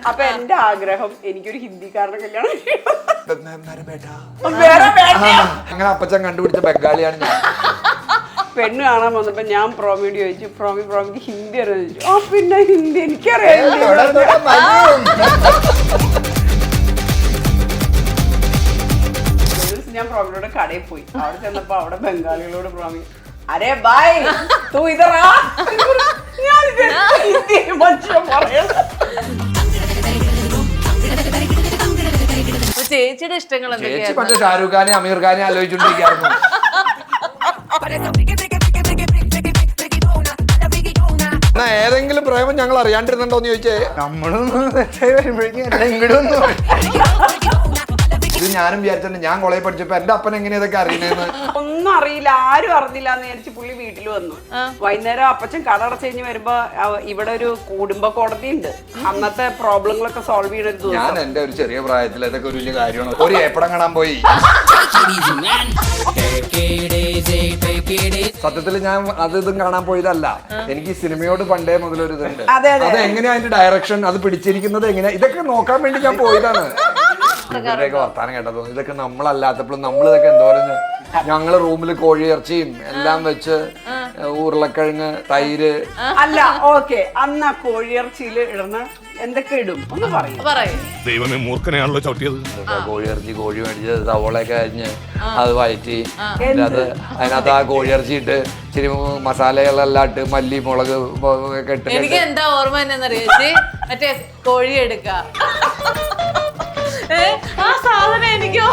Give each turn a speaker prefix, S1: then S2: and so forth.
S1: അപ്പൊ എന്റെ ആഗ്രഹം എനിക്കൊരു ഹിന്ദിക്കാരുടെ കല്യാണം
S2: അങ്ങനെ അപ്പച്ചൻ കണ്ടുപിടിച്ച ബംഗാളിയാണ് ഞാൻ.
S1: പെണ്ണ് കാണാൻ വന്നപ്പോ ഞാൻ പ്രോമിയോട് ചോദിച്ചു, പ്രോമിക്ക് ഹിന്ദി അറിയാൻ ചോദിച്ചു. ആ പിന്നെ ഹിന്ദി എനിക്കറിയാം. ഞാൻ പ്രോമിയോട് കടയിൽ പോയി. അവിടെ ചെന്നപ്പോ അവിടെ ബംഗാളികളോട് പ്രോമി അരേ ബായ് തൂ ഇതറാ
S3: ചേച്ചിയുടെ ഇഷ്ടങ്ങൾ
S2: ചേച്ചി മറ്റേ ഷാരൂഖ് ഖാനെ അമീർ ഖാനെ ആലോചിച്ചോണ്ടിരിക്കുന്നു. ഏതെങ്കിലും പ്രേമം ഞങ്ങൾ അറിയാണ്ടിരുന്നുണ്ടോന്ന് ചോദിച്ചേ.
S4: നമ്മളൊന്നും തെറ്റായി വരുമ്പോഴേക്കും എല്ലാം ഇങ്ങോട്ടൊന്നും
S2: ഇത് ഞാനും വിചാരിച്ചിട്ടുണ്ട്. ഞാൻ കോളേജ് പഠിച്ചപ്പോ എന്റെ അപ്പൻ എങ്ങനെയാ ഇതൊക്കെ അറിയണേന്ന്.
S1: ഒന്നും അറിയില്ല, ആരും അറിഞ്ഞില്ല എന്ന് വിചാരിച്ച് പുള്ളി വീട്ടിൽ വന്നു. വൈകുന്നേരം അപ്പച്ചൻ കട അടച്ചു കഴിഞ്ഞ് വരുമ്പോ ഇവിടെ ഒരു കുടുംബ കോടതി ഉണ്ട്. അന്നത്തെ പ്രോബ്ലങ്ങളൊക്കെ സോൾവ് ചെയ്യുന്ന ഒരു ദിവസം.
S2: ഞാൻ എന്റെ ഒരു ചെറിയ പ്രായത്തിൽ ഇതൊക്കെ ഒരു വലിയ കാര്യമാണ്. ഒരു ഏപ്പടം കാണാൻ പോയി. സത്യത്തിൽ ഞാൻ ഇതും കാണാൻ പോയതല്ല. എനിക്ക് സിനിമയോട് പണ്ടേ മുതലൊരു ഇതുണ്ട്. അത് എങ്ങനെയാ അതിന്റെ ഡയറക്ഷൻ, അത് പിടിച്ചിരിക്കുന്നത് എങ്ങനെയാ, ഇതൊക്കെ നോക്കാൻ വേണ്ടി ഞാൻ പോയതാണ്. ഇവരുടെയൊക്കെ വർത്താനം കേട്ടതോ, ഇതൊക്കെ നമ്മളല്ലാത്തപ്പോഴും നമ്മളിതൊക്കെ എന്തോരം. ഞങ്ങള് റൂമിൽ കോഴിയിറച്ചിയും എല്ലാം വെച്ച് ഉരുളക്കിഴങ്ങ് തൈര്
S1: അല്ല ഓക്കെ അന്ന് ആ കോഴിയിറച്ചിയിൽ ഇടുന്ന എന്തൊക്കെ ഇടും ഒന്ന് പറയും.
S5: ദൈവമേ മൂർഖനെയാണല്ലോ ചവിട്ടിയത്.
S2: കോഴിയിറച്ചി കോഴി മേടിച്ച് സവോളയൊക്കെ അരിഞ്ഞ് അത് വഴറ്റി അതിനകത്ത് ആ കോഴിയിറച്ചി ഇട്ട് ഇച്ചിരി മസാലകളെല്ലാം ഇട്ട് മല്ലി മുളക് ഒക്കെ ഇട്ട്.
S3: എനിക്ക് എന്താ ഓർമ്മ എന്നറിയാച്ചി, മറ്റേ കോഴി എടുക്ക ആ സാധനം എനിക്കോ